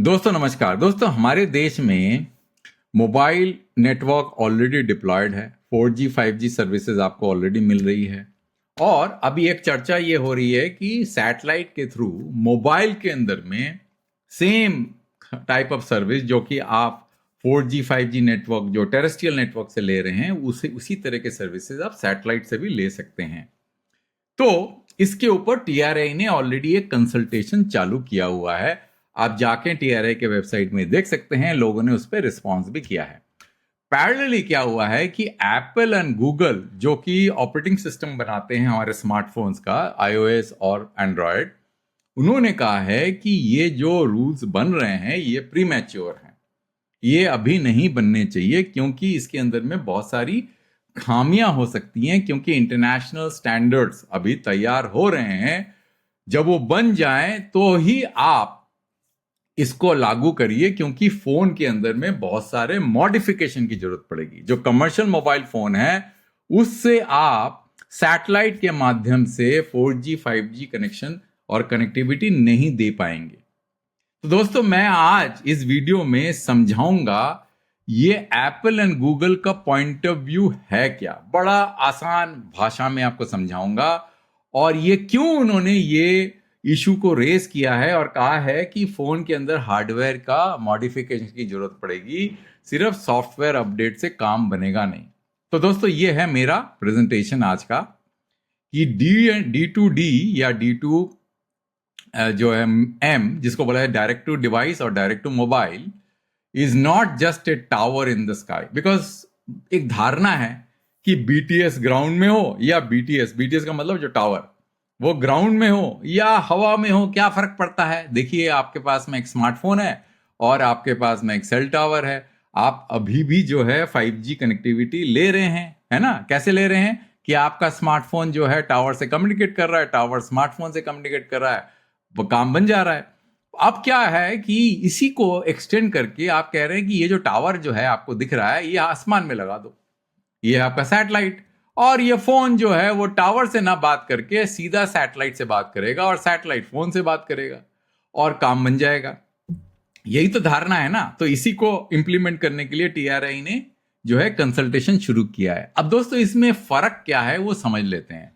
दोस्तों नमस्कार। दोस्तों हमारे देश में मोबाइल नेटवर्क ऑलरेडी डिप्लॉयड है। 4G 5G सर्विसेज आपको ऑलरेडी मिल रही है और अभी एक चर्चा ये हो रही है कि सैटेलाइट के थ्रू मोबाइल के अंदर में सेम टाइप ऑफ सर्विस जो कि आप 4G 5G नेटवर्क जो टेरेस्ट्रियल नेटवर्क से ले रहे हैं उसी तरह के सर्विसेज आप सैटेलाइट से भी ले सकते हैं। तो इसके ऊपर टीआरआई ने ऑलरेडी एक कंसल्टेशन चालू किया हुआ है। आप जाके टीआरआई के वेबसाइट में देख सकते हैं, लोगों ने उस पर रिस्पॉन्स भी किया है। पैरेलली क्या हुआ है कि एप्पल एंड गूगल जो कि ऑपरेटिंग सिस्टम बनाते हैं हमारे स्मार्टफोन्स का, आईओएस और एंड्रॉयड, उन्होंने कहा है कि ये जो रूल्स बन रहे हैं ये प्रीमैच्योर हैं, ये अभी नहीं बनने चाहिए क्योंकि इसके अंदर में बहुत सारी खामियां हो सकती हैं, क्योंकि इंटरनेशनल स्टैंडर्ड्स अभी तैयार हो रहे हैं। जब वो बन जाएं तो ही आप इसको लागू करिए, क्योंकि फोन के अंदर में बहुत सारे मॉडिफिकेशन की जरूरत पड़ेगी। जो कमर्शियल मोबाइल फोन है उससे आप सैटेलाइट के माध्यम से 4G 5G कनेक्शन और कनेक्टिविटी नहीं दे पाएंगे। तो दोस्तों मैं आज इस वीडियो में समझाऊंगा ये एप्पल एंड गूगल का पॉइंट ऑफ व्यू है क्या। बड़ा आसान भाषा में आपको समझाऊंगा और ये क्यों उन्होंने ये इशू को रेस किया है और कहा है कि फोन के अंदर हार्डवेयर का मॉडिफिकेशन की जरूरत पड़ेगी, सिर्फ सॉफ्टवेयर अपडेट से काम बनेगा नहीं। तो दोस्तों ये है मेरा प्रेजेंटेशन आज का कि D2D या D2 जो है M, जिसको बोला है डायरेक्ट टू डिवाइस और direct to mobile, is not just a tower in the sky. Because एक धारणा है कि BTS ग्राउंड में हो या BTS का मतलब जो टावर, वो ग्राउंड में हो या हवा में हो, क्या फर्क पड़ता है। देखिए आपके पास में एक स्मार्टफोन है और आपके पास में एक सेल टावर है। आप अभी भी जो है 5G कनेक्टिविटी ले रहे हैं, है ना। कैसे ले रहे हैं कि आपका स्मार्टफोन जो है टावर से कम्युनिकेट कर रहा है, टावर स्मार्टफोन से कम्युनिकेट कर रहा है, वो काम बन जा रहा है। अब क्या है कि इसी को एक्सटेंड करके आप कह रहे हैं कि ये जो टावर जो है आपको दिख रहा है ये आसमान में लगा दो, ये आपका सैटेलाइट, और ये फोन जो है वो टावर से ना बात करके सीधा सैटेलाइट से बात करेगा और सैटेलाइट फोन से बात करेगा और काम बन जाएगा। यही तो धारणा है ना। तो इसी को इंप्लीमेंट करने के लिए टीआरआई ने जो है कंसल्टेशन शुरू किया है। अब दोस्तों इसमें फर्क क्या है वो समझ लेते हैं।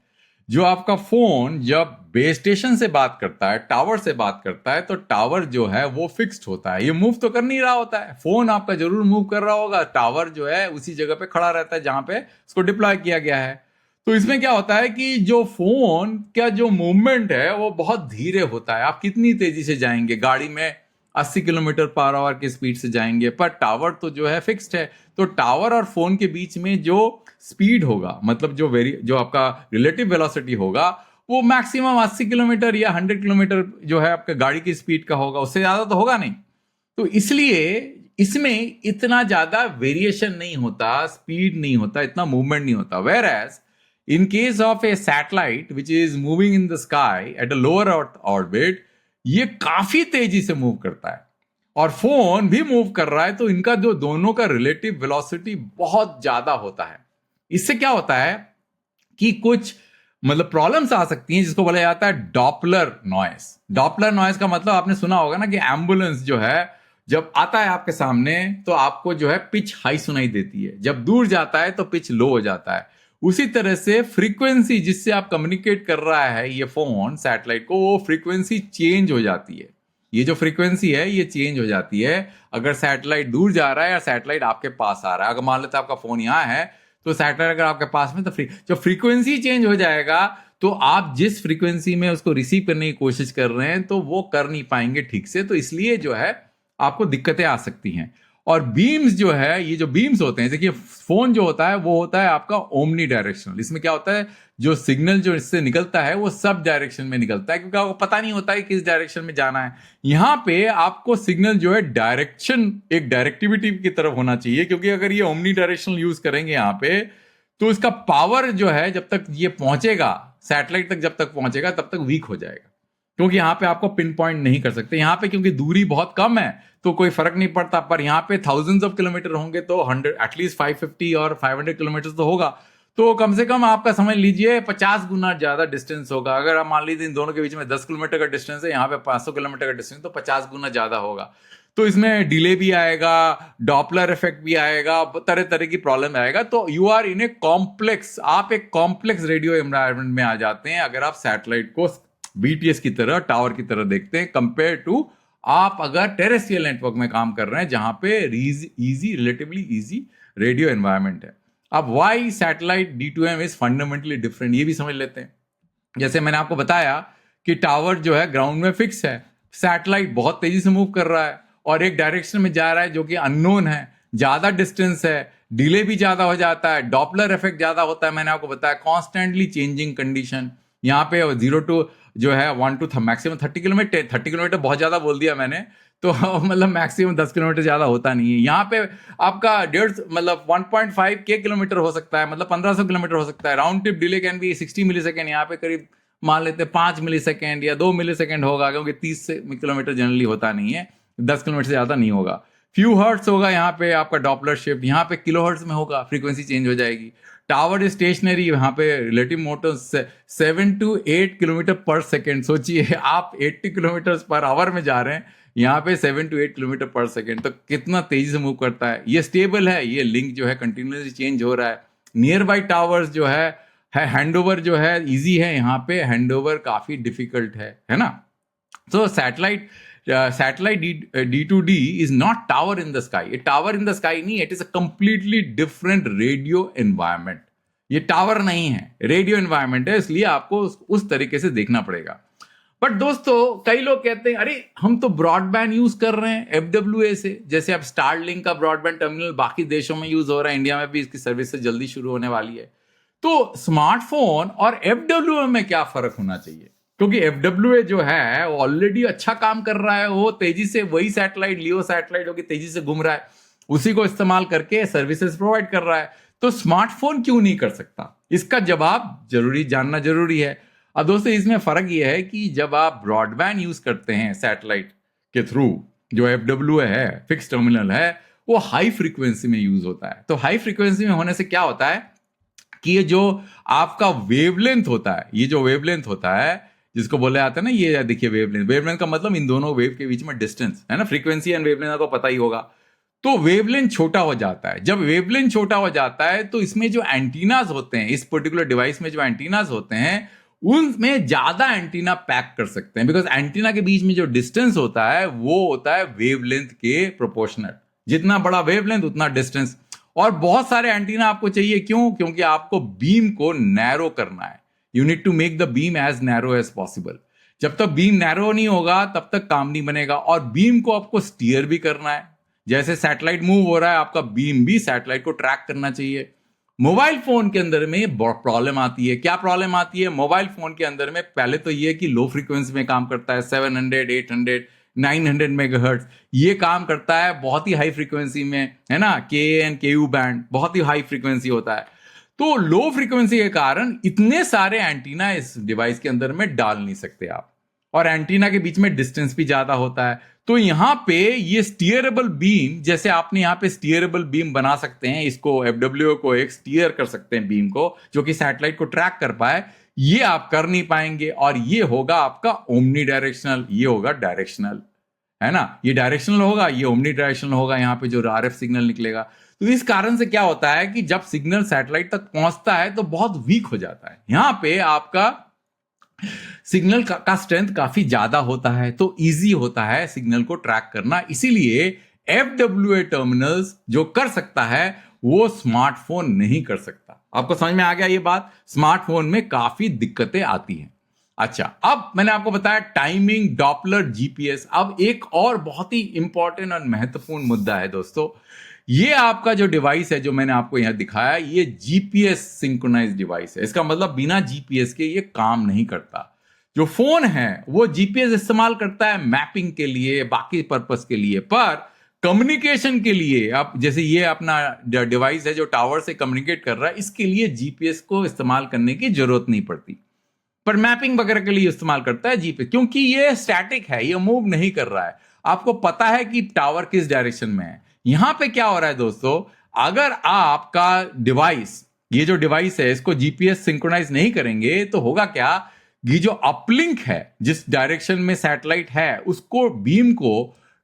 जो आपका फोन जब बेस स्टेशन से बात करता है, टावर से बात करता है, तो टावर जो है वो फिक्स्ड होता है, ये मूव तो कर नहीं रहा होता है। फोन आपका जरूर मूव कर रहा होगा, टावर जो है उसी जगह पे खड़ा रहता है जहां पे उसको डिप्लॉय किया गया है। तो इसमें क्या होता है कि जो फोन का जो मूवमेंट है वो बहुत धीरे होता है। आप कितनी तेजी से जाएंगे, गाड़ी में 80 किलोमीटर पर आवर की स्पीड से जाएंगे, पर टावर तो जो है फिक्स्ड है। तो टावर और फोन के बीच में जो स्पीड होगा, मतलब जो आपका रिलेटिव वेलोसिटी होगा, वो मैक्सिमम 80 किलोमीटर या 100 किलोमीटर जो है आपका गाड़ी की स्पीड का होगा, उससे ज्यादा तो होगा नहीं। तो इसलिए इसमें इतना ज्यादा वेरिएशन नहीं होता, स्पीड नहीं होता, इतना मूवमेंट नहीं होता। Whereas in case of a satellite which is moving in the sky at a lower orbit, ये काफी तेजी से मूव करता है और फोन भी मूव कर रहा है, तो इनका जो दोनों का रिलेटिव वेलोसिटी बहुत ज्यादा होता है। इससे क्या होता है कि कुछ मतलब प्रॉब्लम्स आ सकती हैं, जिसको बोला जाता है डॉपलर नॉइस। डॉपलर नॉइस का मतलब आपने सुना होगा ना कि एम्बुलेंस जो है जब आता है आपके सामने तो आपको जो है पिच हाई सुनाई देती है, जब दूर जाता है तो पिच लो हो जाता है। उसी तरह से फ्रीक्वेंसी जिससे आप कम्युनिकेट कर रहा है ये फोन सैटेलाइट को, वो फ्रीक्वेंसी चेंज हो जाती है। ये जो फ्रीक्वेंसी है ये चेंज हो जाती है अगर सैटेलाइट दूर जा रहा है या सैटेलाइट आपके पास आ रहा है। अगर मान लेते आपका फोन यहाँ है तो सैटेलाइट अगर आपके पास में, तो जब फ्रीक्वेंसी चेंज हो जाएगा तो आप जिस फ्रीक्वेंसी में उसको रिसीव करने की कोशिश कर रहे हैं तो वो कर नहीं पाएंगे ठीक से। तो इसलिए जो है आपको दिक्कतें आ सकती हैं। और बीम्स जो है, ये जो बीम्स होते हैं, देखिए फोन जो होता है वो होता है आपका ओमनी डायरेक्शनल। इसमें क्या होता है, जो सिग्नल जो इससे निकलता है वो सब डायरेक्शन में निकलता है, क्योंकि आपको पता नहीं होता है किस डायरेक्शन में जाना है। यहां पे आपको सिग्नल जो है डायरेक्शन, एक डायरेक्टिविटी की तरफ होना चाहिए, क्योंकि अगर ये ओमनी डायरेक्शनल यूज करेंगे यहाँ पे तो इसका पावर जो है जब तक ये पहुंचेगा सैटेलाइट तक, जब तक पहुंचेगा तब तक वीक हो जाएगा, क्योंकि यहाँ पे आपको पिन पॉइंट नहीं कर सकते। यहाँ पे क्योंकि दूरी बहुत कम है तो कोई फर्क नहीं पड़ता, पर यहाँ पे थाउजेंड्स ऑफ किलोमीटर होंगे तो 100 एटलीस्ट 550 और 500 किलोमीटर तो होगा। तो कम से कम आपका समझ लीजिए 50 गुना ज्यादा डिस्टेंस होगा। अगर आप मान लीजिए इन दोनों के बीच में 10 किलोमीटर का डिस्टेंस है, यहाँ पे 500 किलोमीटर का डिस्टेंस, तो 50 गुना ज्यादा होगा। तो इसमें डिले भी आएगा, डॉपलर इफेक्ट भी आएगा, तरह तरह की प्रॉब्लम आएगा। तो you are in a complex, आप एक कॉम्प्लेक्स रेडियो एनवायरनमेंट में आ जाते हैं अगर आप सैटेलाइट को बीटीएस की तरह, टावर की तरह देखते हैं, कंपेयर टू आप अगर टेरेस्ट्रियल नेटवर्क में काम कर रहे हैं जहां पे easy, relatively easy radio environment है। अब why satellite D2M is fundamentally different, ये भी समझ लेते हैं। जैसे मैंने आपको बताया कि टावर जो है ग्राउंड में फिक्स है, सैटेलाइट बहुत तेजी से मूव कर रहा है और एक डायरेक्शन में जा रहा है जो कि अननोन है, ज्यादा डिस्टेंस है, डिले भी ज्यादा हो जाता है, डॉपलर इफेक्ट ज्यादा होता है। मैंने आपको बताया कॉन्स्टेंटली चेंजिंग कंडीशन, यहाँ पे 0 टू जो है 1 टू मैक्सिमम 30 किलोमीटर, 30 किलोमीटर बहुत ज्यादा बोल दिया मैंने, तो मतलब मैक्सिमम 10 किलोमीटर ज्यादा होता नहीं है। यहाँ पे आपका 1.5 के किलोमीटर हो सकता है, मतलब 1500 किलोमीटर हो सकता है। Round trip delay can be 60 millisecond, यहाँ पे करीब मान लेते हैं 5 मिली सेकेंड या 2 मिली सेकेंड होगा, क्योंकि 30 किलोमीटर जनरली होता नहीं है, 10 किलोमीटर से ज्यादा नहीं होगा। फ्यू हर्ट्स होगा यहाँ पे आपका डॉपलर शिफ्ट, यहाँ पे किलो हर्ट्स में होगा, फ्रीक्वेंसी चेंज हो जाएगी। टावर स्टेशनरी, यहाँ पे रिलेटिव मोटर 7 to 8 किलोमीटर पर सेकेंड। सोचिए आप 80 किलोमीटर पर आवर में जा रहे हैं, यहाँ पे 7 to 8 किलोमीटर पर सेकेंड, तो कितना तेजी से मूव करता है। ये स्टेबल है, ये लिंक जो है कंटिन्यूसली चेंज हो रहा है। नियर बाई टावर्स जो है हैंडओवर जो है इजी है, यहाँ पे हैंडओवर काफी डिफिकल्ट है ना। तो satellite D2D is not tower in the sky. ये टावर इन द स्काई नहीं, it is a completely different radio environment. ये टावर नहीं है, रेडियो एनवायरनमेंट है, इसलिए आपको उस तरीके से देखना पड़ेगा। बट दोस्तों कई लोग कहते हैं अरे हम तो ब्रॉडबैंड यूज कर रहे हैं FWA से, जैसे अब स्टारलिंक का ब्रॉडबैंड टर्मिनल बाकी देशों में यूज हो रहा है, इंडिया में भी इसकी सर्विस जल्दी शुरू होने वाली है। तो स्मार्टफोन और FWA में क्या फर्क होना चाहिए? क्योंकि FWA जो है वो ऑलरेडी अच्छा काम कर रहा है, वो तेजी से वही सैटेलाइट, लियो सैटेलाइट जो कि तेजी से घूम रहा है, उसी को इस्तेमाल करके सर्विसेज प्रोवाइड कर रहा है। तो स्मार्टफोन क्यों नहीं कर सकता? इसका जवाब जानना जरूरी है। अब दोस्तों इसमें फर्क यह है कि जब आप ब्रॉडबैंड यूज करते हैं सैटेलाइट के थ्रू, जो FWA है, फिक्स टर्मिनल है, वो हाई फ्रीक्वेंसी में यूज होता है। तो हाई फ्रीक्वेंसी में होने से क्या होता है कि ये जो आपका वेवलेंथ होता है, ये जो वेवलेंथ होता है जिसको बोले जाते हैं ना, ये देखिए वेवलेंथ का मतलब इन दोनों वेव के बीच में डिस्टेंस है ना, फ्रीक्वेंसी एंड वेवलेंथ आपको पता ही होगा। तो वेवलेंथ छोटा हो जाता है। जब वेवलेंथ छोटा हो जाता है तो इसमें जो एंटीनाज होते हैं, इस पर्टिकुलर डिवाइस में जो एंटीनाज होते हैं, उनमें ज्यादा एंटीना पैक कर सकते हैं, बिकॉज एंटीना के बीच में जो डिस्टेंस होता है वो होता है वेवलेंथ के प्रोपोर्शनल। जितना बड़ा वेवलेंथ उतना डिस्टेंस। और बहुत सारे एंटीना आपको चाहिए, क्यों? क्योंकि आपको बीम को नैरो करना है। You need to make the beam as narrow as possible. जब तक बीम नैरो नहीं होगा तब तक काम नहीं बनेगा। और बीम को आपको स्टीयर भी करना है, जैसे सैटेलाइट मूव हो रहा है, आपका बीम भी सैटेलाइट को ट्रैक करना चाहिए। मोबाइल फोन के अंदर में प्रॉब्लम आती है। क्या प्रॉब्लम आती है मोबाइल फोन के अंदर में? पहले तो ये कि लो फ्रीक्वेंसी में काम करता है, 700, 800, 900 मेगाहर्ट्ज ये काम करता है। बहुत ही हाई फ्रीक्वेंसी में है ना, KN KU बैंड बहुत ही हाई फ्रीक्वेंसी होता है। तो लो फ्रीक्वेंसी के कारण इतने सारे एंटीना इस डिवाइस के अंदर में डाल नहीं सकते आप, और एंटीना के बीच में डिस्टेंस भी ज्यादा होता है। तो यहां पे ये स्टीयरेबल बीम, जैसे आपने यहां पे स्टीयरेबल बीम बना सकते हैं, इसको FWA को एक स्टीयर कर सकते हैं बीम को, जो कि सैटेलाइट को ट्रैक कर पाए, ये आप कर नहीं पाएंगे। और ये होगा आपका ओमनी डायरेक्शनल, ये होगा डायरेक्शनल, है ना। ये डायरेक्शनल होगा, ये ओमनी डायरेक्शनल होगा, यहाँ पे जो RF सिग्नल निकलेगा। तो इस कारण से क्या होता है कि जब सिग्नल सैटेलाइट तक पहुंचता है तो बहुत वीक हो जाता है। यहां पे आपका सिग्नल का स्ट्रेंथ काफी ज्यादा होता है, तो इजी होता है सिग्नल को ट्रैक करना। इसीलिए FWA टर्मिनल्स जो कर सकता है वो स्मार्टफोन नहीं कर सकता। आपको समझ में आ गया ये बात? स्मार्टफोन में काफी दिक्कतें आती हैं। अच्छा, अब मैंने आपको बताया टाइमिंग, डॉपलर, GPS। अब एक और बहुत ही इंपॉर्टेंट और महत्वपूर्ण मुद्दा है दोस्तों। ये आपका जो डिवाइस है जो मैंने आपको यहां दिखाया, ये GPS सिंक्रोनाइज डिवाइस है। इसका मतलब बिना GPS के ये काम नहीं करता। जो फोन है वो GPS इस्तेमाल करता है मैपिंग के लिए, बाकी पर्पस के लिए, पर कम्युनिकेशन के लिए, आप जैसे ये अपना डिवाइस है जो टावर से कम्युनिकेट कर रहा है, इसके लिए GPS को इस्तेमाल करने की जरूरत नहीं पड़ती। पर मैपिंग वगैरह के लिए इस्तेमाल करता है GPS, क्योंकि ये स्टैटिक है, ये मूव नहीं कर रहा है। आपको पता है कि टावर किस डायरेक्शन में है। यहां पे क्या हो रहा है दोस्तों, अगर आपका डिवाइस ये जो डिवाइस है इसको जीपीएस सिंक्रोनाइज नहीं करेंगे तो होगा क्या, ये जो अपलिंक है जिस डायरेक्शन में सैटेलाइट है उसको बीम को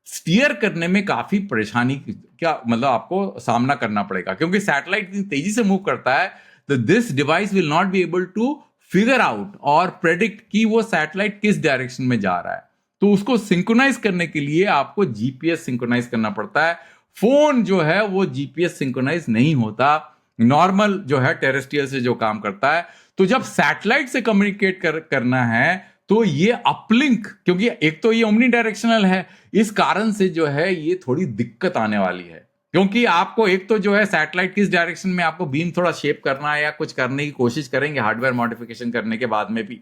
स्टीयर करने में काफी परेशानी क्या मतलब आपको सामना करना पड़ेगा, क्योंकि सैटेलाइट इतनी तेजी से मूव करता है तो this device will not be able to figure out और प्रेडिक्ट कि वो सैटेलाइट किस डायरेक्शन में जा रहा है। तो उसको सिंक्रोनाइज करने के लिए आपको जीपीएस सिंक्रोनाइज करना पड़ता है। फोन जो है वो जीपीएस सिंक्रोनाइज नहीं होता, नॉर्मल जो है टेरेस्ट्रियल से जो काम करता है। तो जब सैटेलाइट से कम्युनिकेट करना है तो ये अपलिंक, क्योंकि एक तो ये ओमनी डायरेक्शनल है, इस कारण से जो है ये थोड़ी दिक्कत आने वाली है, क्योंकि आपको एक तो जो है सैटेलाइट किस डायरेक्शन में आपको बीम थोड़ा शेप करना है या कुछ करने की कोशिश करेंगे हार्डवेयर मॉडिफिकेशन करने के बाद में भी,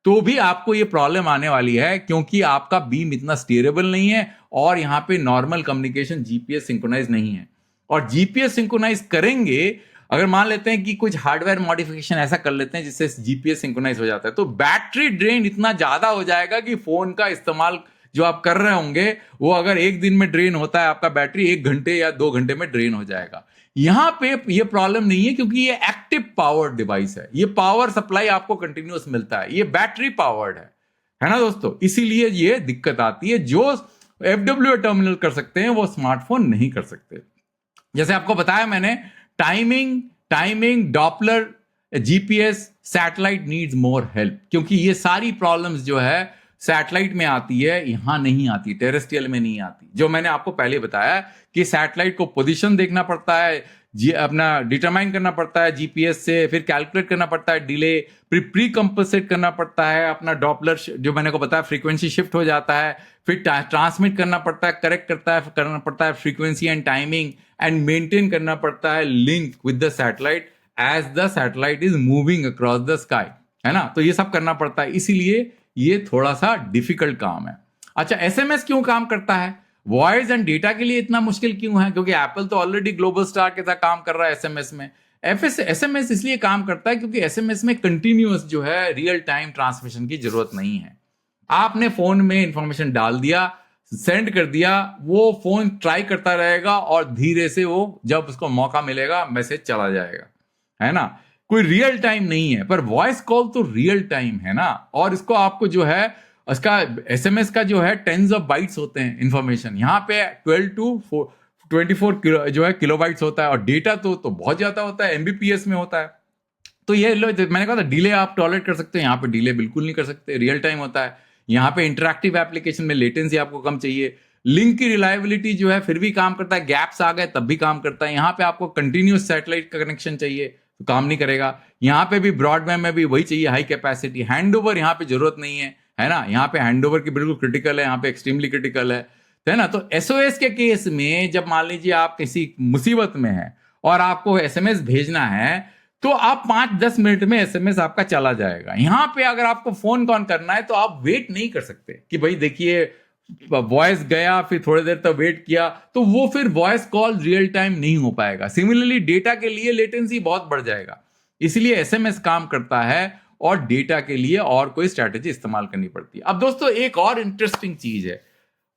तो भी आपको ये प्रॉब्लम आने वाली है, क्योंकि आपका बीम इतना स्टीयरेबल नहीं है और यहाँ पे नॉर्मल कम्युनिकेशन जीपीएस सिंक्रोनाइज नहीं है। और जीपीएस सिंक्रोनाइज करेंगे, अगर मान लेते हैं कि कुछ हार्डवेयर मॉडिफिकेशन ऐसा कर लेते हैं जिससे जीपीएस सिंक्रोनाइज हो जाता है, तो बैटरी ड्रेन इतना ज्यादा हो जाएगा कि फोन का इस्तेमाल जो आप कर रहे होंगे वो अगर एक दिन में ड्रेन होता है आपका बैटरी 1 घंटे या 2 घंटे में ड्रेन हो जाएगा। यहां पे ये प्रॉब्लम नहीं है क्योंकि ये एक्टिव पावर डिवाइस है, ये पावर सप्लाई आपको कंटिन्यूअस मिलता है, ये बैटरी पावर्ड है ना दोस्तों, इसीलिए ये दिक्कत आती है। जो एफडब्ल्यू टर्मिनल कर सकते हैं वो स्मार्टफोन नहीं कर सकते। जैसे आपको बताया मैंने, timing Doppler GPS satellite needs more help, क्योंकि ये सारी प्रॉब्लम्स जो है सैटेलाइट में आती है, यहां नहीं आती, टेरेस्ट्रियल में नहीं आती। जो मैंने आपको पहले बताया कि सैटेलाइट को पोजीशन देखना पड़ता है, अपना डिटरमाइन करना पड़ता है जीपीएस से, फिर कैलकुलेट करना पड़ता है डिले, फिर प्री कंपनसेट करना पड़ता है, अपना डॉपलर जो मैंने को बताया फ्रीक्वेंसी शिफ्ट हो जाता है, फिर ट्रांसमिट करना पड़ता है, करेक्ट करना पड़ता है frequency and timing, and maintain करना पड़ता है link with the satellite as the satellite is moving across the sky, है ना। तो ये सब करना पड़ता है, इसीलिए ये थोड़ा सा डिफिकल्ट काम है। अच्छा, एसएमएस क्यों काम करता है, वॉइस एंड डेटा के लिए इतना मुश्किल क्यों है, क्योंकि एप्पल तो ऑलरेडी ग्लोबल स्टार के साथ काम कर रहा है एसएमएस में। एसएमएस इसलिए काम करता है क्योंकि एसएमएस में कंटिन्यूअस जो है रियल टाइम ट्रांसमिशन की जरूरत नहीं है। आपने फोन में इंफॉर्मेशन डाल दिया, सेंड कर दिया, वो फोन ट्राई करता रहेगा और धीरे से वो जब उसको मौका मिलेगा मैसेज चला जाएगा, है ना। कोई रियल टाइम नहीं है, पर वॉइस कॉल तो रियल टाइम है ना। और इसको आपको जो है उसका एसएमएस का जो है टेंस ऑफ बाइट्स होते हैं इंफॉर्मेशन, यहाँ पे 12 to 24 जो है किलोबाइट्स होता है, और डेटा तो बहुत ज्यादा होता है, एमबीपीएस में होता है। तो ये मैंने कहा था डिले आप टॉलरेट कर सकते हैं, यहाँ पे डिले बिल्कुल नहीं कर सकते, रियल टाइम होता है। यहाँ पे इंटरैक्टिव एप्लीकेशन में लेटेंसी आपको कम चाहिए, लिंक की रिलायबिलिटी जो है फिर भी काम करता है, गैप्स आ गए तब भी काम करता है। यहाँ पे आपको कंटिन्यूअस सैटेलाइट का कनेक्शन चाहिए तो काम नहीं करेगा। यहाँ पे भी ब्रॉडबैंड में भी वही चाहिए, हाई कैपेसिटी। हैंड ओवर यहाँ पे जरूरत नहीं है ना, यहाँ पे हैंड ओवर की बिल्कुल क्रिटिकल है, यहाँ पे एक्सट्रीमली क्रिटिकल है ना। तो एसओएस के केस में जब मान लीजिए आप किसी मुसीबत में है और आपको एसएमएस भेजना है तो आप 5-10 मिनट में एसएमएस आपका चला जाएगा। यहां पे अगर आपको फोन कॉल करना है तो आप वेट नहीं कर सकते कि भाई देखिए वॉइस गया फिर थोड़ी देर तक वेट किया, तो वो फिर वॉइस कॉल रियल टाइम नहीं हो पाएगा। सिमिलरली डेटा के लिए लेटेंसी बहुत बढ़ जाएगा, इसलिए एसएमएस काम करता है और डेटा के लिए और कोई स्ट्रैटेजी इस्तेमाल करनी पड़ती है। अब दोस्तों एक और इंटरेस्टिंग चीज है,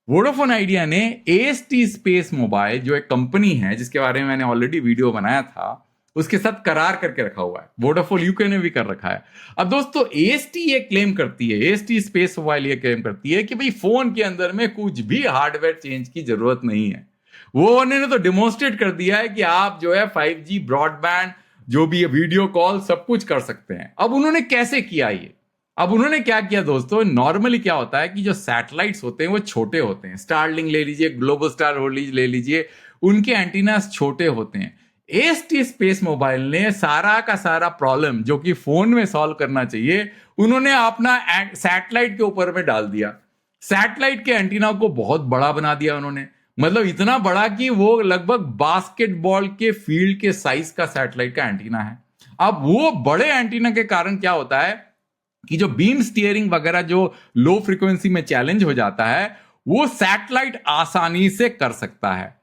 वोडाफोन आइडिया ने एएसटी स्पेस मोबाइल जो एक कंपनी है जिसके बारे में मैंने ऑलरेडी वीडियो बनाया था, उसके साथ करार करके रखा हुआ है। वोडाफोन यूके ने भी कर रखा है। अब दोस्तों एएसटी ये क्लेम करती है, एएसटी स्पेस मोबाइल ये क्लेम करती है कि भाई फोन के अंदर में कुछ भी हार्डवेयर चेंज की जरूरत नहीं है। वो उन्होंने तो डेमोन्स्ट्रेट कर दिया है कि आप जो है 5G ब्रॉडबैंड जो भी वीडियो कॉल सब कुछ कर सकते हैं। अब उन्होंने कैसे किया ये, अब उन्होंने क्या किया दोस्तों, नॉर्मली क्या होता है कि जो सैटेलाइट्स होते हैं वो छोटे होते हैं, स्टारलिंक ले लीजिए, ग्लोबल स्टार ले लीजिए, उनके एंटीनास छोटे होते हैं। एएसटी स्पेस मोबाइल ने सारा का सारा प्रॉब्लम जो कि फोन में सॉल्व करना चाहिए उन्होंने अपना सैटेलाइट के ऊपर में डाल दिया। सैटेलाइट के एंटीना को बहुत बड़ा बना दिया उन्होंने, मतलब इतना बड़ा कि वो लगभग बास्केटबॉल के फील्ड के साइज का सैटेलाइट का एंटीना है। अब वो बड़े एंटीना के कारण क्या होता है कि जो बीम स्टीयरिंग वगैरह जो लो फ्रीक्वेंसी में चैलेंज हो जाता है वो सैटेलाइट आसानी से कर सकता है,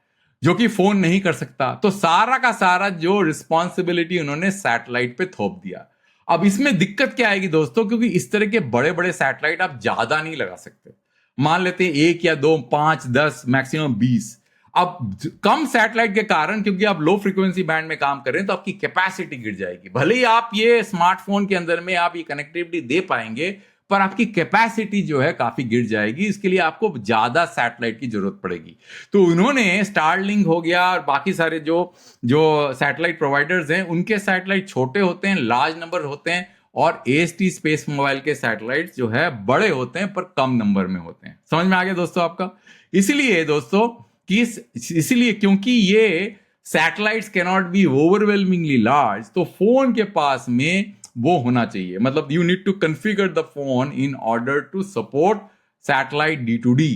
जो कि फोन नहीं कर सकता। तो सारा का सारा जो रिस्पॉन्सिबिलिटी उन्होंने सैटेलाइट पे थोप दिया। अब इसमें दिक्कत क्या आएगी दोस्तों, क्योंकि इस तरह के बड़े बड़े सैटेलाइट आप ज्यादा नहीं लगा सकते, मान लेते हैं 1 या 2, 5, 10 मैक्सिमम 20। अब कम सैटेलाइट के कारण, क्योंकि आप लो फ्रीक्वेंसी बैंड में काम कर रहे हैं, तो आपकी कैपेसिटी गिर जाएगी। भले ही आप ये स्मार्टफोन के अंदर में आप ये कनेक्टिविटी दे पाएंगे, पर आपकी कैपेसिटी जो है काफी गिर जाएगी। इसके लिए आपको ज्यादा सैटेलाइट की जरूरत पड़ेगी। तो उन्होंने स्टारलिंक हो गया और बाकी सारे जो जो सैटेलाइट प्रोवाइडर्स हैं, उनके सैटेलाइट छोटे होते हैं, लार्ज नंबर होते हैं, और AST स्पेस मोबाइल के सैटेलाइट जो है बड़े होते हैं पर कम नंबर में होते हैं। समझ में आ गया दोस्तों आपका? इसलिए दोस्तों इसलिए क्योंकि ये satellites cannot be overwhelmingly large, तो फोन के पास में वो होना चाहिए। मतलब you need to configure the phone in order to support satellite D2D।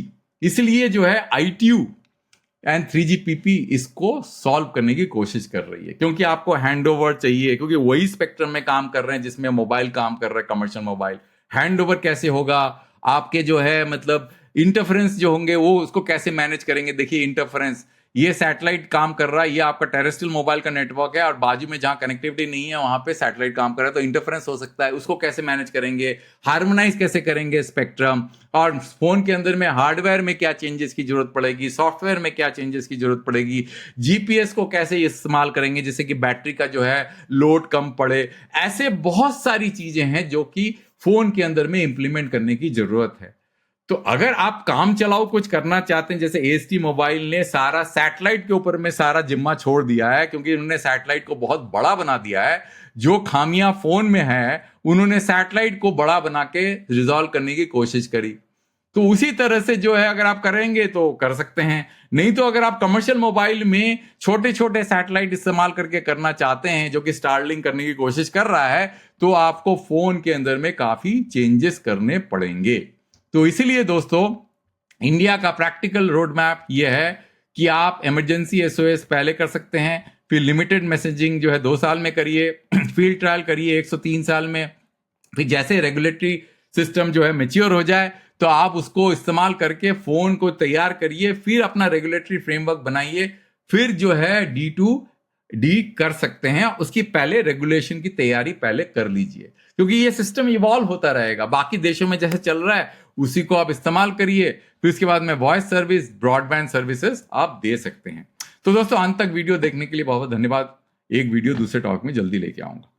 इसलिए जो है ITU एंड 3GPP इसको सॉल्व करने की कोशिश कर रही है, क्योंकि आपको हैंडओवर चाहिए, क्योंकि वही स्पेक्ट्रम में काम कर रहे हैं जिसमें मोबाइल काम कर रहा है, कमर्शियल मोबाइल। हैंडओवर कैसे होगा? आपके जो है मतलब इंटरफेरेंस जो होंगे वो उसको कैसे मैनेज करेंगे? देखिए इंटरफेरेंस, ये सैटेलाइट काम कर रहा है, ये आपका टेरेस्ट्रियल मोबाइल का नेटवर्क है, और बाजू में जहां कनेक्टिविटी नहीं है वहां पे सैटेलाइट काम कर रहा है, तो इंटरफेरेंस हो सकता है। उसको कैसे मैनेज करेंगे? हार्मोनाइज कैसे करेंगे स्पेक्ट्रम? और फोन के अंदर में हार्डवेयर में क्या चेंजेस की जरूरत पड़ेगी, सॉफ्टवेयर में क्या चेंजेस की जरूरत पड़ेगी, GPS को कैसे इस्तेमाल करेंगे जिससे कि बैटरी का जो है लोड कम पड़े। ऐसे बहुत सारी चीजें हैं जो कि फोन के अंदर में इंप्लीमेंट करने की जरूरत है। तो अगर आप काम चलाओ कुछ करना चाहते हैं, जैसे AST मोबाइल ने सारा सैटेलाइट के ऊपर में सारा जिम्मा छोड़ दिया है, क्योंकि उन्होंने सैटेलाइट को बहुत बड़ा बना दिया है। जो खामियां फोन में है उन्होंने सैटेलाइट को बड़ा बना के रिजॉल्व करने की कोशिश करी। तो उसी तरह से जो है अगर आप करेंगे तो कर सकते हैं, नहीं तो अगर आप कमर्शियल मोबाइल में छोटे छोटे सैटेलाइट इस्तेमाल करके करना चाहते हैं, जो कि स्टारलिंक करने की कोशिश कर रहा है, तो आपको फोन के अंदर में काफी चेंजेस करने पड़ेंगे। तो इसीलिए दोस्तों इंडिया का प्रैक्टिकल रोड मैप यह है कि आप इमरजेंसी SOS पहले कर सकते हैं, फिर लिमिटेड मैसेजिंग जो है 2 साल में करिए, फील्ड ट्रायल करिए 103 साल में, फिर जैसे रेगुलेटरी सिस्टम जो है मैच्योर हो जाए तो आप उसको इस्तेमाल करके फोन को तैयार करिए, फिर अपना रेगुलेटरी फ्रेमवर्क बनाइए, फिर जो है D2D कर सकते हैं। उसकी पहले रेगुलेशन की तैयारी पहले कर लीजिए, क्योंकि ये सिस्टम इवॉल्व होता रहेगा। बाकी देशों में जैसे चल रहा है उसी को आप इस्तेमाल करिए, फिर उसके बाद में वॉइस सर्विस, ब्रॉडबैंड सर्विसेज आप दे सकते हैं। तो दोस्तों अंत तक वीडियो देखने के लिए बहुत बहुत धन्यवाद। एक वीडियो दूसरे टॉपिक में जल्दी लेके आऊंगा।